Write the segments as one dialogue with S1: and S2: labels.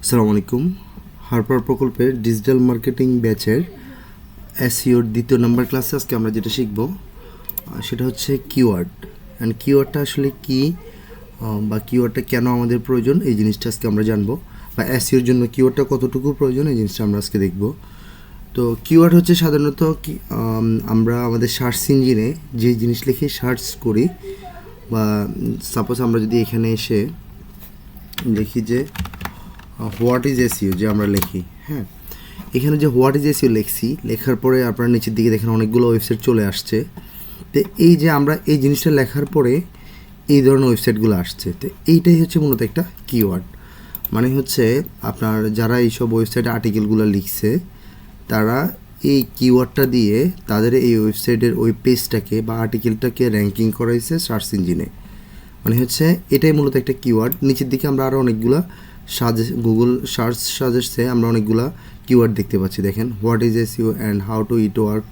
S1: আসসালামু আলাইকুম। হারপার প্রকল্পের ডিজিটাল মার্কেটিং ব্যাচের এসইওর দ্বিতীয় নাম্বার ক্লাসে আজকে আমরা যেটা শিখব সেটা হচ্ছে কিওয়ার্ড। অ্যান্ড কিওয়ার্ডটা আসলে কি, বা কিওয়ার্ডটা কেন আমাদের প্রয়োজন, এই জিনিসটা আজকে আমরা জানবো। বা এসইওর জন্য কিওয়ার্ডটা কতটুকু প্রয়োজন, এই জিনিসটা আমরা আজকে দেখব। তো কিওয়ার্ড হচ্ছে সাধারণত আমরা আমাদের সার্চ ইঞ্জিনে যে জিনিস লিখে সার্চ করি, বা সাপোজ আমরা যদি এখানে এসে দেখি যে হোয়াট ইজ এসইও যে আমরা লিখি, হ্যাঁ, এখানে যে হোয়াট ইজ এসইও লিখছি, লেখার পরে আপনার নিচের দিকে দেখেন অনেকগুলো ওয়েবসাইট চলে আসছে। তো এই যে আমরা এই জিনিসটা লেখার পরে এই ধরনের ওয়েবসাইটগুলো আসছে, তো এইটাই হচ্ছে মূলত একটা কিওয়ার্ড। মানে হচ্ছে আপনার যারা এইসব ওয়েবসাইটে আর্টিকেলগুলো লিখছে, তারা এই কিওয়ার্ডটা দিয়ে তাদের এই ওয়েবসাইটের ওই পেজটাকে বা আর্টিকেলটাকে র্যাঙ্কিং করাইছে সার্চ ইঞ্জিনে। মানে হচ্ছে এটাই মূলত একটা কিওয়ার্ড। নিচের দিকে আমরা আরও অনেকগুলো গুগল সার্চ সাজেস্টে আমরা অনেকগুলো কিওয়ার্ড দেখতে পাচ্ছি। দেখেন what is SEO and how to it work,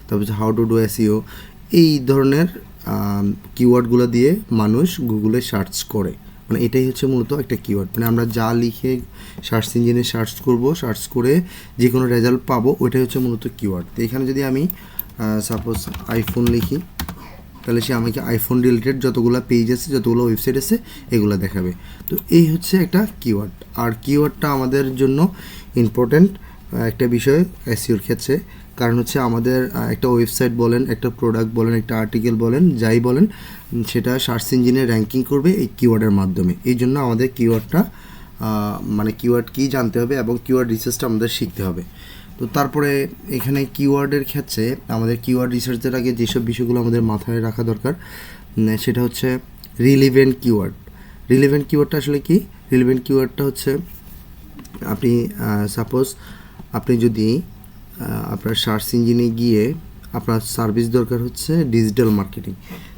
S1: তারপর হাউ টু ডু এসইও, এই ধরনের কিওয়ার্ডগুলো দিয়ে মানুষ গুগলে সার্চ করে। মানে এটাই হচ্ছে মূলত একটা কিওয়ার্ড। মানে আমরা যা লিখে সার্চ ইঞ্জিনে সার্চ করব, সার্চ করে যে কোনো রেজাল্ট পাবো, ওইটাই হচ্ছে মূলত কিওয়ার্ড। তো এখানে যদি আমি সাপোজ আইফোন লিখি, তাহলে সে আমাকে আইফোন রিলেটেড যতগুলো পেজ আছে, যতগুলো ওয়েবসাইট আছে, এগুলো দেখাবে। তো এই হচ্ছে একটা কিওয়ার্ড। আর কিওয়ার্ডটা আমাদের জন্য ইম্পর্ট্যান্ট একটা বিষয় এসইওর ক্ষেত্রে। কারণ হচ্ছে আমাদের একটা ওয়েবসাইট বলেন, একটা প্রোডাক্ট বলেন, একটা আর্টিকেল বলেন, যাই বলেন, সেটা সার্চ ইঞ্জিনে র্যাঙ্কিং করবে এই কিওয়ার্ডের মাধ্যমে। এই জন্য আমাদের কিওয়ার্ডটা মানে কিওয়ার্ড কী জানতে হবে এবং কিওয়ার্ড রিসার্চটা আমাদের শিখতে হবে। তো তারপরে এখানে কিওয়ার্ডের ক্ষেত্রে আমাদের কিওয়ার্ড রিসার্চের আগে যেসব বিষয়গুলো আমাদের মাথায় রাখা দরকার, সেটা হচ্ছে রিলিভেন্ট কিওয়ার্ড। রিলিভেন্ট কিওয়ার্ডটা আসলে কি? রিলিভেন্ট কিওয়ার্ডটা হচ্ছে আপনি সাপোজ আপনি যদি আপনার সার্চ ইঞ্জিনে গিয়ে আপনার সার্ভিস দরকার হচ্ছে ডিজিটাল মার্কেটিং।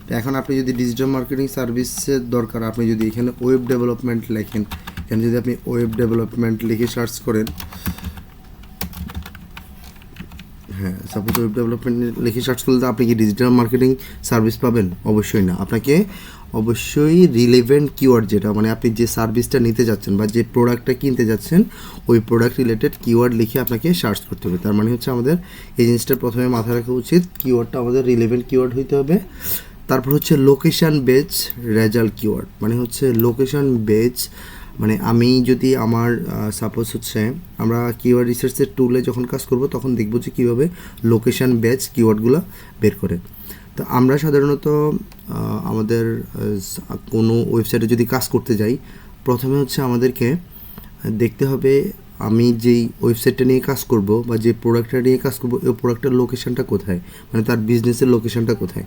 S1: তো এখন আপনি যদি ডিজিটাল মার্কেটিং সার্ভিসের দরকার, আপনি যদি এখানে ওয়েব ডেভেলপমেন্ট লেখেন, এখানে যদি আপনি ওয়েব ডেভেলপমেন্ট লিখে সার্চ করেন, হ্যাঁ, সাপোজ ওয়েব ডেভেলপমেন্ট লিখে সার্চ করলে আপনি কি ডিজিটাল মার্কেটিং সার্ভিস পাবেন? অবশ্যই না। আপনাকে অবশ্যই রিলেভেন্ট কিওয়ার্ড, যেটা মানে আপনি যে সার্ভিসটা নিতে যাচ্ছেন বা যে প্রোডাক্টটা কিনতে যাচ্ছেন, ওই প্রোডাক্ট রিলেটেড কিওয়ার্ড লিখে আপনাকে সার্চ করতে হবে। তার মানে হচ্ছে আমাদের এই জিনিসটা প্রথমে মাথায় রাখা উচিত, কিওয়ার্ডটা আমাদের রিলেভেন্ট কিওয়ার্ড হইতে হবে। তারপর হচ্ছে লোকেশান বেজ রেজাল্ট কিওয়ার্ড। মানে হচ্ছে লোকেশান বেজ, মানে আমি যদি আমার সাপোজ হচ্ছে আমরা কিওয়ার্ড রিসার্চের টুলে যখন কাজ করব, তখন দেখব যে কীভাবে লোকেশান বেজ কিওয়ার্ডগুলো বের করে। তো আমরা সাধারণত আমাদের কোনো ওয়েবসাইটে যদি কাজ করতে যাই, প্রথমে হচ্ছে আমাদেরকে দেখতে হবে আমি যেই ওয়েবসাইটটা নিয়ে কাজ করব বা যে প্রোডাক্টটা নিয়ে কাজ করব, ওই প্রোডাক্টের লোকেশনটা কোথায়, মানে তার বিজনেসের লোকেশনটা কোথায়।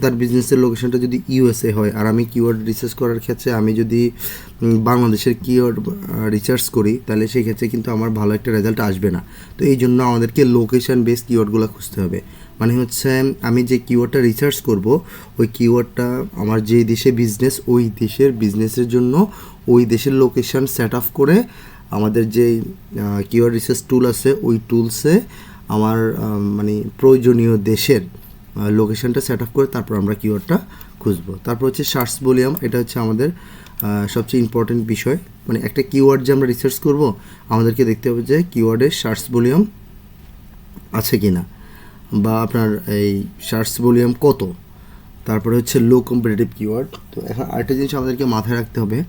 S1: তার বিজনেসের লোকেশনটা যদি ইউএসএ হয়, আর আমি কিওয়ার্ড রিসার্চ করার ক্ষেত্রে আমি যদি বাংলাদেশের কিওয়ার্ড রিসার্চ করি, তাহলে সেই ক্ষেত্রে কিন্তু আমার ভালো একটা রেজাল্ট আসবে না। তো এই জন্য আমাদেরকে লোকেশন বেস কিওয়ার্ডগুলো খুঁজতে হবে। মানে হচ্ছে আমি যে কিওয়ার্ডটা রিসার্চ করব, ওই কিওয়ার্ডটা আমার যে দেশে বিজনেস, ওই দেশের বিজনেসের জন্য ওই দেশের লোকেশন সেট আপ করে আমাদের যে কিওয়ার্ড রিসার্চ টুল আছে, ওই টুলসে আমার মানে প্রয়োজনীয় দেশের লোকেশনটা সেট আপ করে তারপর আমরা কিওয়ার্ডটা খুঁজবো। তারপর হচ্ছে সার্চ ভলিউম, এটা হচ্ছে আমাদের সবচেয়ে ইম্পর্টেন্ট বিষয়। মানে একটা কিওয়ার্ড যে আমরা রিসার্চ করব, আমাদেরকে দেখতে হবে যে কিওয়ার্ডের সার্চ ভলিউম আছে কি না, বা আপনার এই সার্চ ভলিউম কত। তারপরে হচ্ছে লো কম্পিটিটিভ কিওয়ার্ড। তো এখন আরেকটা জিনিস আমাদেরকে মাথায় রাখতে হবে,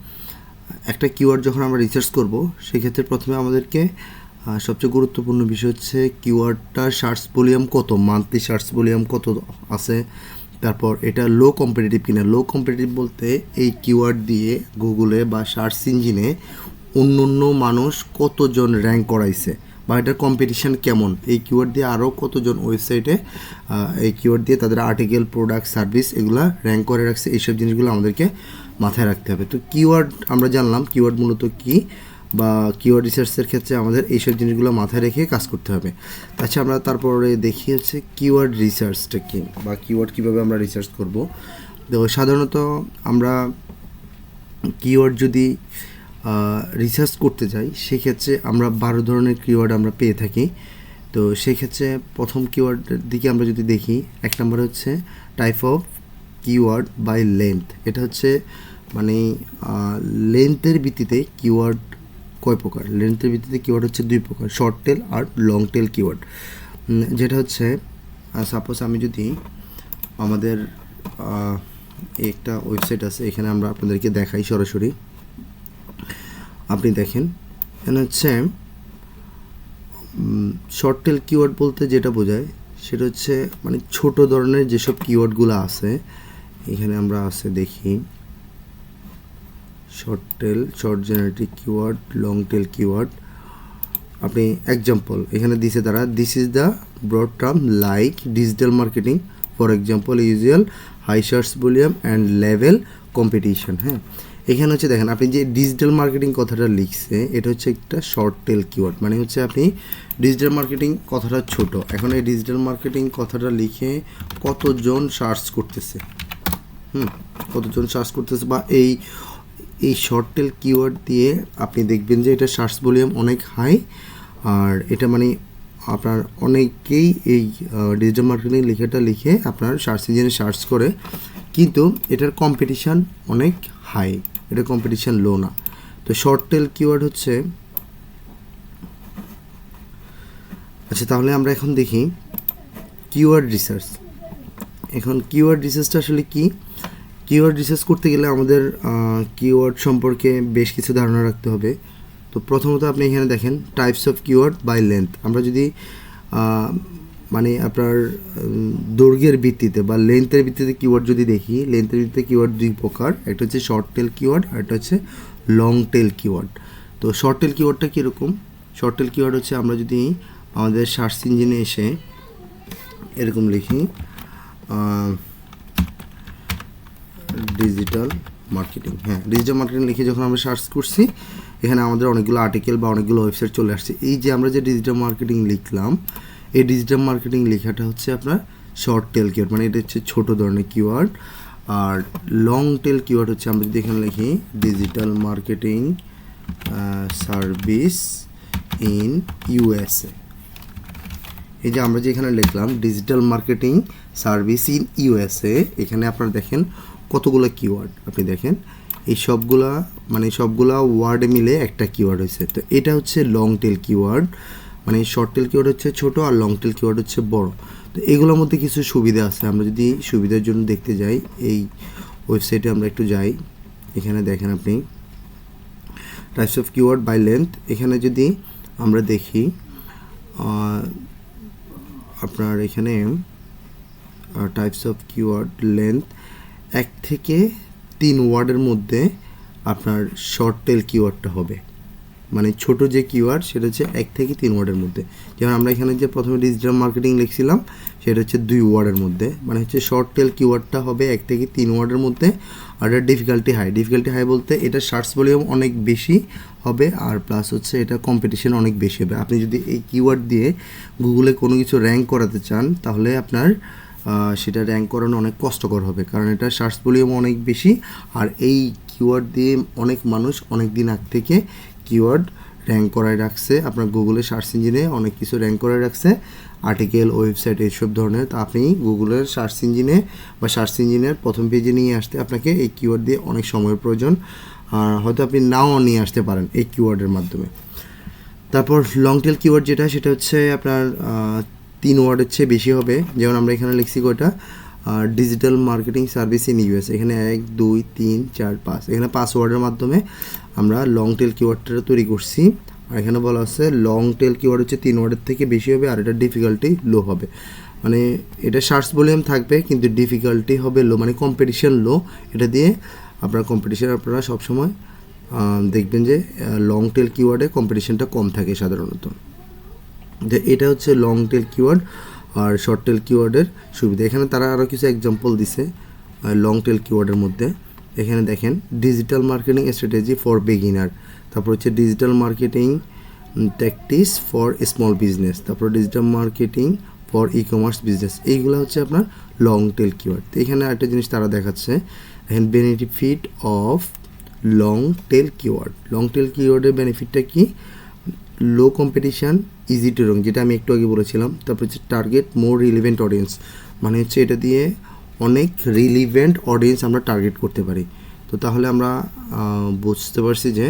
S1: একটা কিওয়ার্ড যখন আমরা রিসার্চ করব, সেক্ষেত্রে প্রথমে আমাদেরকে সবচেয়ে গুরুত্বপূর্ণ বিষয় হচ্ছে কিওয়ার্ডটার সার্চ ভলিউম কত, মান্থলি সার্চ ভলিউম কত আছে। তারপর এটা লো কম্পিটিটিভ কিনা। লো কম্পিটিটিভ বলতে এই কিওয়ার্ড দিয়ে গুগলে বা সার্চ ইঞ্জিনে অন্য অন্য মানুষ কতজন র্যাঙ্ক করাইছে, বা এটার কম্পিটিশান কেমন, এই কিওয়ার্ড দিয়ে আরও কতজন ওয়েবসাইটে এই কিওয়ার্ড দিয়ে তাদের আর্টিকেল, প্রোডাক্ট, সার্ভিস এগুলো র্যাঙ্ক করে রাখছে, এইসব জিনিসগুলো আমাদেরকে মাথায় রাখতে হবে। তো কিওয়ার্ড আমরা জানলাম, কিওয়ার্ড মূলত কী, বা কিওয়ার্ড রিসার্চের ক্ষেত্রে আমাদের এইসব জিনিসগুলো মাথায় রেখে কাজ করতে হবে। আচ্ছা, আমরা তারপরে দেখি হচ্ছে কিওয়ার্ড রিসার্চটা কী, বা কিওয়ার্ড কীভাবে আমরা রিসার্চ করব। তো সাধারণত আমরা কিওয়ার্ড যদি রিসার্চ করতে যাই, সেক্ষেত্রে আমরা 12 ধরনের কিওয়ার্ড আমরা পেয়ে থাকি। তো সেক্ষেত্রে প্রথম কিওয়ার্ডের দিকে আমরা যদি দেখি, এক নম্বর হচ্ছে type of keyword by length. এটা হচ্ছে মানে লেন্থের ভিত্তিতে কিওয়ার্ড কয় প্রকার? লেন্থের ভিত্তিতে কিওয়ার্ড হচ্ছে দুই প্রকার, শর্ট টেল আর লং টেল কিওয়ার্ড। যেটা হচ্ছে সাপোজ আমি যদি আমাদের একটা ওয়েবসাইট আছে, এখানে আমরা আপনাদেরকে দেখাই সরাসরি। আপনি দেখেন এখানে হচ্ছে শর্ট টেল কিওয়ার্ড বলতে যেটা বোঝায় সেটা হচ্ছে মানে ছোট ধরনের যেসব কিওয়ার্ডগুলো আছে, এখানে আমরা আছে দেখি short tail, short generative keyword, long tail keyword. আপনি এক্সাম্পল এখানে দিছে তারা, this is the broad term like digital marketing, for example usual high search volume and level competition. হ্যাঁ, এখানে হচ্ছে দেখেন আপনি যে ডিজিটাল মার্কেটিং কথাটা লিখছে এটা হচ্ছে একটা শর্ট টেল কিওয়ার্ড, মানে হচ্ছে আপনি ডিজিটাল মার্কেটিং কথাটা ছোট, এখন এই ডিজিটাল মার্কেটিং কথাটা লিখে কতজন সার্চ করতেছে, কতজন সার্চ করতেছে, বা এই শর্ট টেল কিওয়ার্ড দিয়ে আপনি দেখবেন যে এটা সার্চ ভলিউম অনেক হাই, আর এটা মানে আপনার অনেকেই এই ডিজিটাল মার্কেটিং লেখাটা লিখে আপনার সার্চ ইঞ্জিনে সার্চ করে, কিন্তু এটার কম্পিটিশান অনেক হাই, এটা কম্পিটিশান লো না। তো শর্ট টেল কিওয়ার্ড হচ্ছে, আচ্ছা তাহলে আমরা এখন দেখি কিওয়ার্ড রিসার্চ। এখন কিওয়ার্ড রিসার্চটা আসলে কি? কিওয়ার্ড রিসার্চ করতে গেলে আমাদের কিওয়ার্ড সম্পর্কে বেশ কিছু ধারণা রাখতে হবে। তো প্রথমত আপনি এখানে দেখেন types of keyword by length. আমরা যদি মানে আপনার দৈর্ঘ্যের ভিত্তিতে বা লেন্থের ভিত্তিতে কিওয়ার্ড যদি দেখি, লেন্থের ভিত্তিতে কিওয়ার্ড দুই প্রকার, একটা হচ্ছে শর্ট টেল কিওয়ার্ড আর একটা হচ্ছে লং টেল কিওয়ার্ড। তো শর্ট টেল কিওয়ার্ডটা কীরকম? শর্ট টেল কিওয়ার্ড হচ্ছে আমরা যদি আমাদের সার্চ ইঞ্জিনে এসে এরকম লিখি ডিজিটাল মার্কেটিং, হ্যাঁ ডিজিটাল মার্কেটিং লিখে যখন আমরা সার্চ করছি, এখানে আমাদের অনেকগুলো আর্টিকেল বা অনেকগুলো ওয়েবসাইট চলে আসছে। এই যে আমরা যে ডিজিটাল মার্কেটিং লিখলাম, এই ডিজিটাল মার্কেটিং লেখাটা হচ্ছে আপনার শর্ট টেল কিওয়ার্ড, মানে এটা হচ্ছে ছোটো ধরনের কিওয়ার্ড। আর লং টেল কিওয়ার্ড হচ্ছে আমরা যদি এখানে লিখি digital marketing service in USA, এই যে আমরা যে এখানে লিখলাম digital marketing service in USA, এখানে আপনারা দেখেন কতগুলো কিওয়ার্ড, আপনি দেখেন এই সবগুলা মানে সবগুলা ওয়ার্ডে মিলে একটা কিওয়ার্ড হয়েছে। তো এটা হচ্ছে লং টেল কিওয়ার্ড, মানে শর্ট টেল কিওয়ার্ড হচ্ছে ছোট আর লং টেল কিওয়ার্ড হচ্ছে বড়। তো এগুলোর মধ্যে কিছু সুবিধা আছে, আমরা যদি সুবিধার জন্য দেখতে যাই এই ওয়েবসাইটে আমরা একটু যাই, এখানে দেখেন আপনি types of keyword by length. এখানে যদি আমরা দেখি আপনার এখানে টাইপস অফ কিওয়ার্ড লেন্থ 1 থেকে 3 ওয়ার্ডের মধ্যে আপনার শর্ট টেল কিওয়ার্ডটা হবে, মানে ছোট যে কিওয়ার্ড সেটা হচ্ছে 1 থেকে 3 ওয়ার্ডের মধ্যে। যেমন আমরা এখানে যে প্রথমে ডিজিটাল মার্কেটিং লিখছিলাম সেটা হচ্ছে 2 ওয়ার্ডের মধ্যে, মানে হচ্ছে শর্ট টেল কিওয়ার্ডটা হবে 1 থেকে 3 ওয়ার্ডের মধ্যে। আর এটা ডিফিকাল্টি হাই, ডিফিকাল্টি হাই বলতে এটা সার্চ ভলিউম অনেক বেশি হবে, আর প্লাস হচ্ছে এটা কম্পিটিশন অনেক বেশি হবে। আপনি যদি এই কিওয়ার্ড দিয়ে গুগলে কোনো কিছু র্যাঙ্ক করাতে চান তাহলে আপনার সেটা র্যাঙ্ক করানো অনেক কষ্টকর হবে, কারণ এটা সার্চ ভলিউম অনেক বেশি, আর এই কিওয়ার্ড দিয়ে অনেক মানুষ অনেক দিন আগ থেকে কিওয়ার্ড র্যাঙ্ক করায় রাখছে, আপনার গুগলের সার্চ ইঞ্জিনে অনেক কিছু র্যাঙ্ক করায় রাখছে, আর্টিকেল, ওয়েবসাইট এইসব ধরনের। তো আপনি গুগলের সার্চ ইঞ্জিনে বা সার্চ ইঞ্জিনের প্রথম পেজে নিয়ে আসতে আপনাকে এই কিওয়ার্ড দিয়ে অনেক সময়ের প্রয়োজন, হয়তো আপনি নাও নিয়ে আসতে পারেন এই কিওয়ার্ডের মাধ্যমে। তারপর লং টেল কিওয়ার্ড যেটা, সেটা হচ্ছে আপনার 3 ওয়ার্ডের চেয়ে বেশি হবে। যেমন আমরা এখানে লিখছি কয়টা, digital marketing service in US, এখানে 1 2 3 4 5, এখানে 5 ওয়ার্ডের মাধ্যমে আমরা লং টেল কিওয়ার্ডটা তৈরি করছি। আর এখানে বলা আছে লং টেল কিওয়ার্ড হচ্ছে 3 ওয়ার্ডের থেকে বেশি হবে, আর এটা ডিফিকাল্টি লো হবে, মানে এটা সার্চ ভলিউম থাকবে কিন্তু ডিফিকাল্টি হবে লো, মানে কম্পিটিশন লো। এটা দিয়ে আপনার কম্পিটিশন আপনারা সবসময় দেখবেন যে লং টেল কিওয়ার্ডে কম্পিটিশনটা কম থাকে সাধারণত। যে এটা হচ্ছে লং টেল কিওয়ার্ড আর শর্ট টেল কিওয়ার্ডের সুবিধা। এখানে তারা আরও কিছু এক্সাম্পল দিছে লং টেল কিওয়ার্ডের মধ্যে। এখানে দেখেন digital marketing strategy for beginner, তারপর হচ্ছে digital marketing tactics for small business, তারপর digital marketing for e commerce business, এইগুলো হচ্ছে আপনার লং টেল কিওয়ার্ড। তো এখানে একটা জিনিস তারা দেখাচ্ছে, এখানে benefit of long tail keyword. Long tail কিওয়ার্ডের বেনিফিটটা কি? Low competition, easy to rank, যেটা আমি একটু আগে বলেছিলাম। তারপর হচ্ছে টার্গেট মোর রিলিভেন্ট অডিয়েন্স, মানে হচ্ছে এটা দিয়ে অনেক রিলিভেন্ট অডিয়েন্স আমরা টার্গেট করতে পারি। তো তাহলে আমরা বুঝতে পারছি যে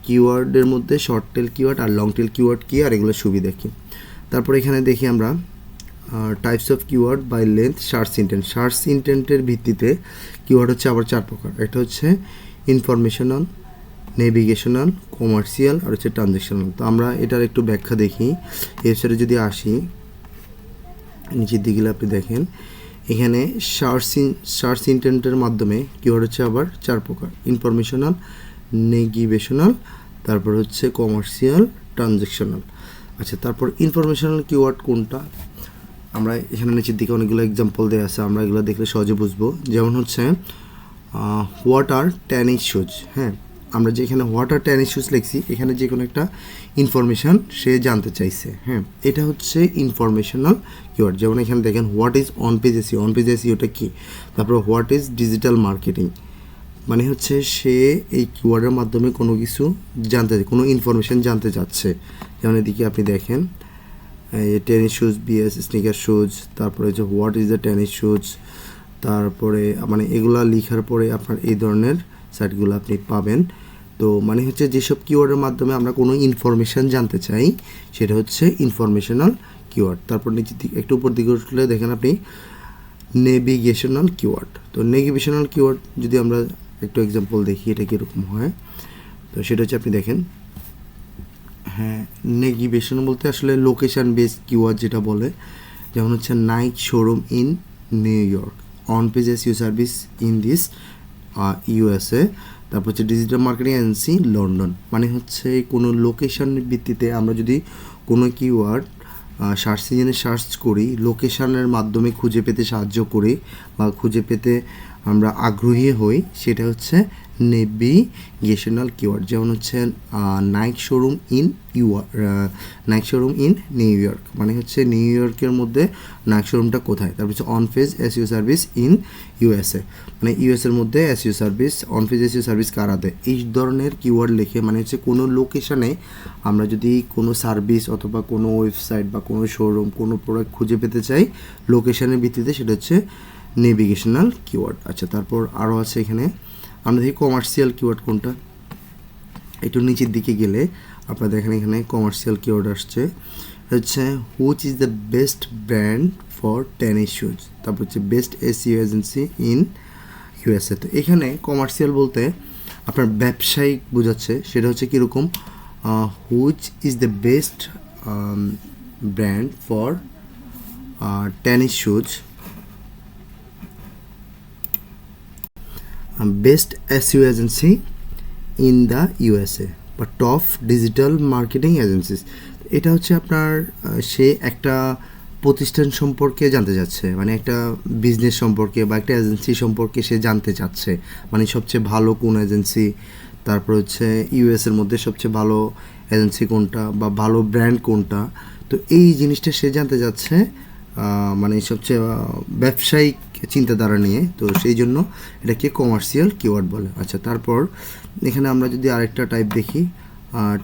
S1: কিওয়ার্ডের মধ্যে শর্ট টেল কিওয়ার্ড আর লং টেল কিওয়ার্ড কী আর এগুলোর সুবিধা কী। তারপর এখানে দেখি আমরা types of keyword by length search intent. Search ইন্টেন্টের ভিত্তিতে কিওয়ার্ড হচ্ছে আবার 4 প্রকার। একটা হচ্ছে ইনফরমেশনাল, নেভিগেশনাল, কমার্শিয়াল আর হচ্ছে ট্রানজ্যাকশনাল। তো আমরা এটার একটু ব্যাখ্যা দেখি। ওয়েবসাইটে যদি আসি, নিচের দিকে আপনি দেখেন এখানে সার্চ ইন্টেন্টের মাধ্যমে কিওয়ার্ড হচ্ছে আবার 4 প্রকার: ইনফরমেশনাল, নেভিগেশনাল, তারপর হচ্ছে কমার্শিয়াল, ট্রানজ্যাকশনাল। আচ্ছা, তারপর ইনফরমেশনাল কিওয়ার্ড কোনটা? আমরা এখানে নিচের দিকে অনেকগুলো এক্সাম্পল দেওয়া আছে, আমরা এগুলো দেখলে সহজে বুঝবো। যেমন হচ্ছে হোয়াট আর টেনিস শুজ। হ্যাঁ, আমরা যে এখানে হোয়াট আর টেনিস শুজ লিখছি, এখানে যে কোনো একটা ইনফরমেশান সে জানতে চাইছে। হ্যাঁ, এটা হচ্ছে ইনফরমেশনাল কিওয়ার্ড। যেমন এখানে দেখেন what is on page SEO. On page এসইওটা কী? তারপর হোয়াট ইজ ডিজিটাল মার্কেটিং, মানে হচ্ছে সে এই কিওয়ার্ডের মাধ্যমে কোনো কিছু জানতে, কোনো ইনফরমেশান জানতে চাচ্ছে। যেমন এদিকে আপনি দেখেন tennis shoes BS sneaker shoes, তারপরে হচ্ছে what is the tennis shoes, তারপরে মানে এগুলা লেখার পরে আপনার এই ধরনের সাইটগুলো আপনি পাবেন। তো মানে হচ্ছে যেসব কিওয়ার্ডের মাধ্যমে আমরা কোনো ইনফরমেশান জানতে চাই সেটা হচ্ছে ইনফরমেশনাল কিওয়ার্ড। তারপর নিচের দিকে একটু উপর দিকে উঠলে দেখেন আপনি নেভিগেশনাল কিওয়ার্ড। তো নেভিগেশনাল কিওয়ার্ড যদি আমরা একটু এক্সাম্পল দেখি এটা কীরকম হয়, তো সেটা হচ্ছে আপনি দেখেন, হ্যাঁ, নেভিগেশন বলতে আসলে লোকেশান বেসড কিওয়ার্ড যেটা বলে। যেমন হচ্ছে Nike showroom in New York, on page SEO service in this USA, তারপর হচ্ছে ডিজিটাল মার্কেটিং এজেন্সি লন্ডন। মানে হচ্ছে কোনো লোকেশানের ভিত্তিতে আমরা যদি কোনো কিওয়ার্ড সার্চ ইঞ্জিনে সার্চ করি, লোকেশানের মাধ্যমে খুঁজে পেতে সাহায্য করি বা খুঁজে পেতে আমরা আগ্রহী হই, সেটা হচ্ছে নেভিগেশনাল কিওয়ার্ড। যেমন হচ্ছে Nike showroom in New York, মানে হচ্ছে নিউ ইয়র্কের মধ্যে নাইক শোরুমটা কোথায়। তারপর হচ্ছে on page SEO service in USA, মানে ইউএসএর মধ্যে SEO service, on page SEO service কারা দেয়। এই ধরনের কিওয়ার্ড লিখে মানে হচ্ছে কোনো লোকেশানে আমরা যদি কোনো সার্ভিস অথবা কোনো ওয়েবসাইট বা কোনো শোরুম, কোনো প্রোডাক্ট খুঁজে পেতে চাই লোকেশানের ভিত্তিতে, সেটা হচ্ছে নেভিগেশনাল কিওয়ার্ড। আচ্ছা, তারপর আরও আছে এখানে আমরা দেখি কমার্শিয়াল কিওয়ার্ড কোনটা। একটু নিচের দিকে গেলে আপনারা দেখেন এখানে কমার্শিয়াল কিওয়ার্ড আসছে হচ্ছে which is the best brand for tennis shoes, তারপর হচ্ছে best SEO agency in USA. তো এখানে কমার্শিয়াল বলতে আপনার ব্যবসায়িক বোঝাচ্ছে, সেটা হচ্ছে কীরকম, which is the best brand for tennis shoes, best SEO agency in the USA বা টপ ডিজিটাল মার্কেটিং এজেন্সিস। এটা হচ্ছে আপনার সে একটা প্রতিষ্ঠান সম্পর্কে জানতে চাচ্ছে, মানে একটা বিজনেস সম্পর্কে বা একটা এজেন্সি সম্পর্কে সে জানতে চাচ্ছে, মানে সবচেয়ে ভালো কোন এজেন্সি, তারপর হচ্ছে ইউএসের মধ্যে সবচেয়ে ভালো এজেন্সি কোনটা বা ভালো ব্র্যান্ড কোনটা। তো এই জিনিসটা সে জানতে চাচ্ছে মানে সবচেয়ে ব্যবসায়িক চিন্তাধারা নিয়ে, তো সেই জন্য এটাকে কমার্শিয়াল কিওয়ার্ড বলে। আচ্ছা, তারপর এখানে আমরা যদি আরেকটা টাইপ দেখি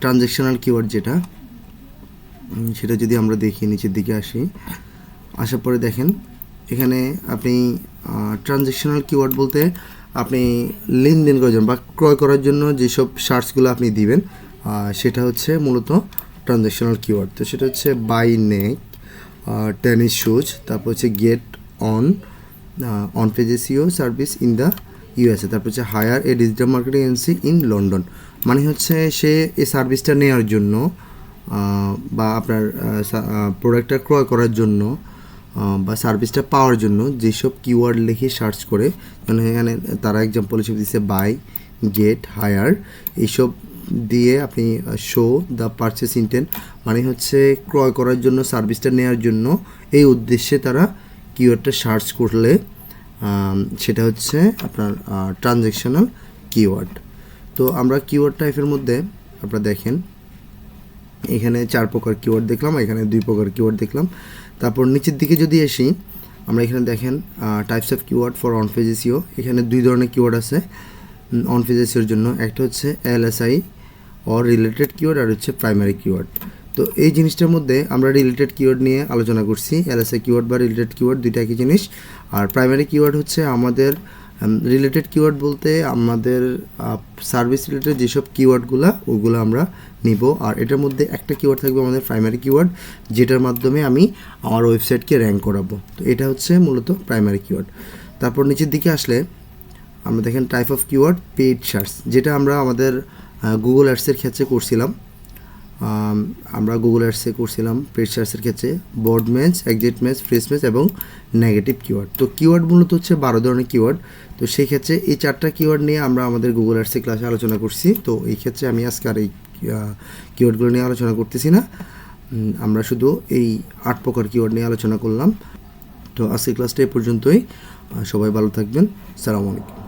S1: ট্রানজ্যাকশনাল কিওয়ার্ড যেটা, সেটা যদি আমরা দেখি নিচের দিকে আসি, আসার পরে দেখেন এখানে আপনি ট্রানজ্যাকশনাল কিওয়ার্ড বলতে আপনি লেনদেন করার জন্য বা ক্রয় করার জন্য যেসব সার্চগুলো আপনি দিবেন সেটা হচ্ছে মূলত ট্রানজ্যাকশনাল কিওয়ার্ড। তো সেটা হচ্ছে বাই নেক টেনিস শুজ, তারপর হচ্ছে get on page SEO service in the USA, তারপর হচ্ছে hire a digital marketing agency in London. মানে হচ্ছে সে এই সার্ভিসটা নেওয়ার জন্য বা আপনার প্রোডাক্টটা ক্রয় করার জন্য বা সার্ভিসটা পাওয়ার জন্য যেসব কিওয়ার্ড লিখে সার্চ করে, মানে এখানে তারা এক্সাম্পল হিসেবে দিচ্ছে বাই, গেট, হায়ার, এইসব দিয়ে আপনি শো দ্য পারচেস ইন্টেন্ট, মানে হচ্ছে ক্রয় করার জন্য সার্ভিসটা নেওয়ার জন্য এই উদ্দেশ্যে তারা কিওয়ার্ডটা সার্চ করলে সেটা হচ্ছে আপনার ট্রানজ্যাকশনাল কিওয়ার্ড। তো আমরা কিওয়ার্ড টাইপের মধ্যে আপনারা দেখেন এখানে 4 প্রকার কিওয়ার্ড দেখলাম, এখানে 2 প্রকার কিওয়ার্ড দেখলাম। তারপর নিচের দিকে যদি আসি আমরা এখানে দেখেন types of keyword for on page SEO. এখানে 2 ধরনের কিওয়ার্ড আছে অন পেজ এসইওর জন্য, একটা হচ্ছে এলএসআই অর রিলেটেড কিওয়ার্ড আর হচ্ছে প্রাইমারি কিওয়ার্ড। তো এই জিনিসটার মধ্যে আমরা রিলেটেড কিওয়ার্ড নিয়ে আলোচনা করছি। এলএসআই কিওয়ার্ড বা রিলেটেড কিওয়ার্ড দুইটা একই জিনিস, আর প্রাইমারি কিওয়ার্ড হচ্ছে আমাদের রিলেটেড কিওয়ার্ড বলতে আমাদের সার্ভিস রিলেটেড যেসব কিওয়ার্ডগুলো ওগুলো আমরা নিব, আর এটার মধ্যে একটা কিওয়ার্ড থাকবে আমাদের প্রাইমারি কিওয়ার্ড, যেটার মাধ্যমে আমি আমার ওয়েবসাইটকে র্যাঙ্ক করাবো। তো এটা হচ্ছে মূলত প্রাইমারি কিওয়ার্ড। তারপর নিচের দিকে আসলে আমরা দেখেন type of keyword paid search, যেটা আমরা আমাদের গুগল অ্যাডসের ক্ষেত্রে করছিলাম। আমরা গুগল অ্যাডসে করছিলাম পেইড সার্চের ক্ষেত্রে board match, exit match, fresh match এবং নেগেটিভ কিওয়ার্ড। তো কিওয়ার্ড মূলত হচ্ছে 12 ধরনের কিওয়ার্ড। তো সেই ক্ষেত্রে এই 4টা কিওয়ার্ড নিয়ে আমরা আমাদের গুগল অ্যাডসে ক্লাসে আলোচনা করছি। তো এই ক্ষেত্রে আমি আজকে আর এই কিওয়ার্ডগুলো নিয়ে আলোচনা করতেছি না, আমরা শুধু এই 8 প্রকার কিওয়ার্ড নিয়ে আলোচনা করলাম। তো আজকের ক্লাসটা এই পর্যন্তই। সবাই ভালো থাকবেন। আসসালামু আলাইকুম।